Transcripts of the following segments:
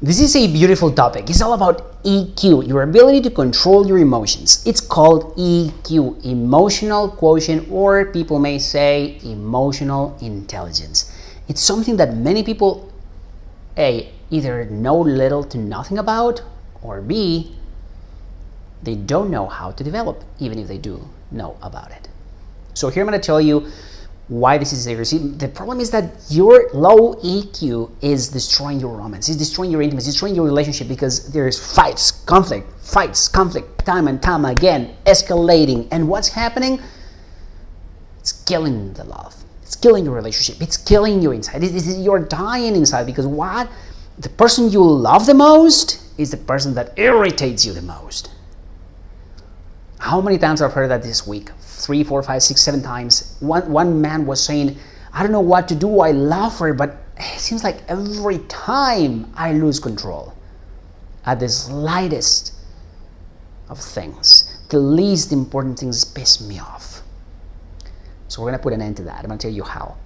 This is a beautiful topic. It's all about EQ, your ability to control your emotions. It's called EQ, emotional quotient, or people may say emotional intelligence. It's something that many people, A, either know little to nothing about, or B, they don't know how to develop, even if they do know about it. So here I'm going to tell you why this is serious. The problem is that your low EQ is destroying your romance, it's destroying your intimacy, it's destroying your relationship, because there's conflict, time and time again, escalating. And what's happening? It's killing the love. It's killing your relationship. It's killing you inside. You're dying inside, because what? The person you love the most is the person that irritates you the most. How many times I've heard that this week? 3, 4, 5, 6, 7 times. One man was saying, I don't know what to do. I love her, but it seems like every time I lose control at the slightest of things. The least important things piss me off. So we're going to put an end to that. I'm going to tell you how.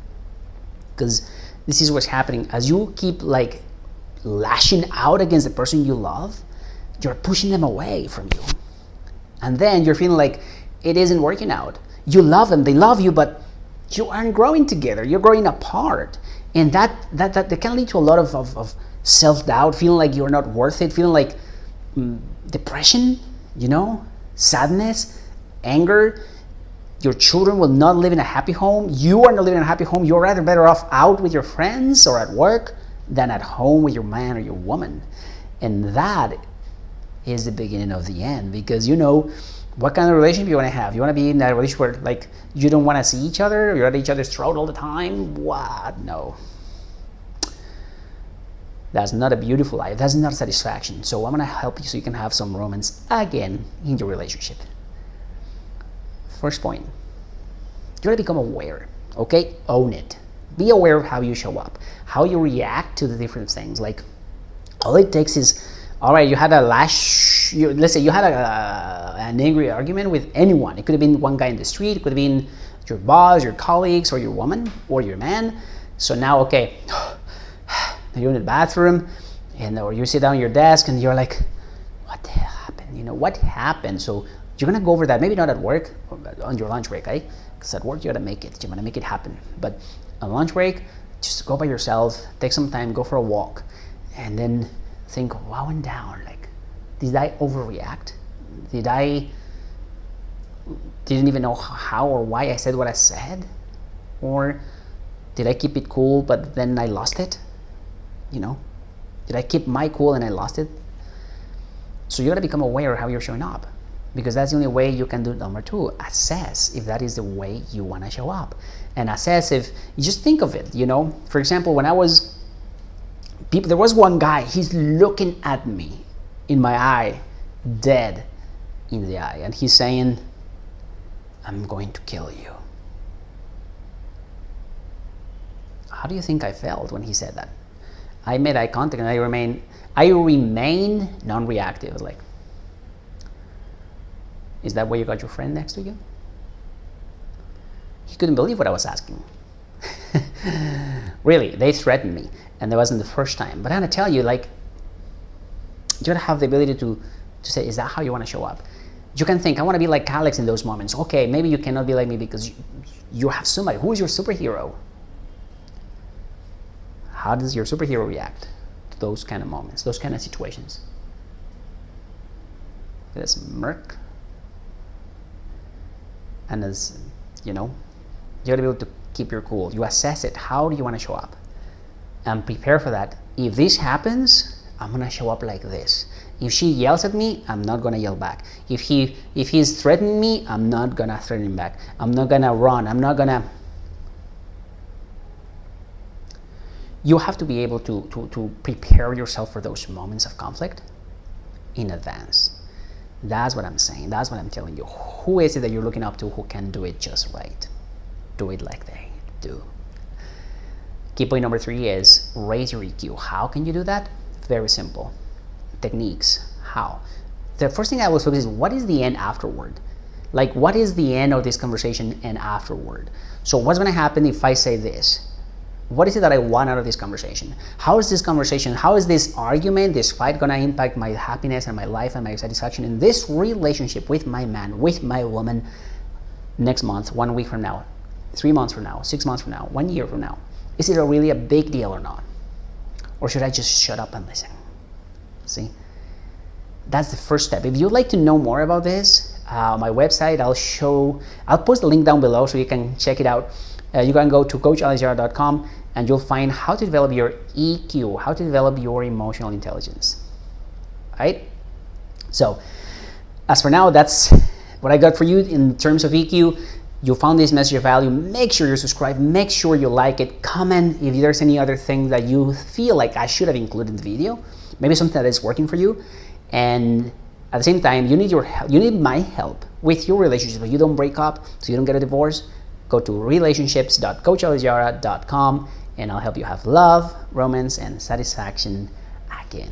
Because this is what's happening. As you keep like lashing out against the person you love, you're pushing them away from you. And then you're feeling like it isn't working out. You love them, they love you, but you aren't growing together. You're growing apart. And that can lead to a lot of self-doubt, feeling like you're not worth it, feeling like depression, sadness, anger. Your children will not live in a happy home. You are not living in a happy home. You're rather better off out with your friends or at work than at home with your man or your woman. And that is the beginning of the end, because what kind of relationship you want to have. You want to be in that relationship where like you don't want to see each other, you're at each other's throat all the time. What? No. That's not a beautiful life. That's not satisfaction. So I'm going to help you so you can have some romance again in your relationship. First point, you got to become aware, okay? Own it. Be aware of how you show up, how you react to the different things. Like, all it takes is, all right, you had let's say you had an angry argument with anyone. It could have been one guy in the street, it could have been your boss, your colleagues, or your woman, or your man. So now, okay, you're in the bathroom, or you sit down at your desk, and you're like, what the hell happened? What happened? So you're gonna go over that, maybe not at work, on your lunch break, right? Because at work you gotta make it, you're gonna make it happen. But on lunch break, just go by yourself, take some time, go for a walk, and then think, what went down? Like, did I overreact? Didn't even know how or why I said what I said? Or did I keep it cool but then I lost it? Did I keep my cool and I lost it? So you gotta become aware of how you're showing up, because that's the only way you can do number 2. Assess if that is the way you want to show up, and assess if you just think of it. For example, when there was one guy, he's looking at me in my eye, dead in the eye, and he's saying, I'm going to kill you. How do you think I felt when he said that? I made eye contact and I remain non-reactive. Like, is that why you got your friend next to you? He couldn't believe what I was asking. Really, they threatened me, and that wasn't the first time. But I'm gonna tell you, like, you gotta have the ability to say, is that how you want to show up? You can think, I want to be like Alex in those moments. Okay, maybe you cannot be like me because you have somebody. Who is your superhero? How does your superhero react to those kind of moments, those kind of situations? It is smirk, and as you gotta be able to keep your cool. You assess it. How do you want to show up? And prepare for that. If this happens, I'm gonna show up like this. If she yells at me, I'm not gonna yell back. If he's threatening me, I'm not gonna threaten him back. I'm not gonna run. I'm not gonna. You have to be able to prepare yourself for those moments of conflict in advance. That's what I'm saying. That's what I'm telling you. Who is it that you're looking up to who can do it just right? Do it like they do. Key point number 3 is raise your EQ. How can you do that? Very simple. Techniques. How? The first thing I will focus is, what is the end afterward? Like, what is the end of this conversation and afterward? So what's going to happen if I say this? what is it that I want out of this conversation? How is this conversation, how is this argument, this fight gonna impact my happiness and my life and my satisfaction in this relationship with my man, with my woman, next month, 1 week from now, 3 months from now, 6 months from now, 1 year from now? Is it really a big deal or not? Or should I just shut up and listen? See? That's the first step. If you'd like to know more about this, my website, I'll post the link down below so you can check it out. You can go to coachalexjara.com and you'll find how to develop your EQ, how to develop your emotional intelligence. Right? So, as for now, that's what I got for you in terms of EQ. You found this message of value. Make sure you're subscribed. Make sure you like it. Comment if there's any other thing that you feel like I should have included in the video. Maybe something that is working for you. And at the same time, you need my help with your relationship so you don't break up, so you don't get a divorce. Go to relationships.coachalexjara.com and I'll help you have love, romance, and satisfaction again.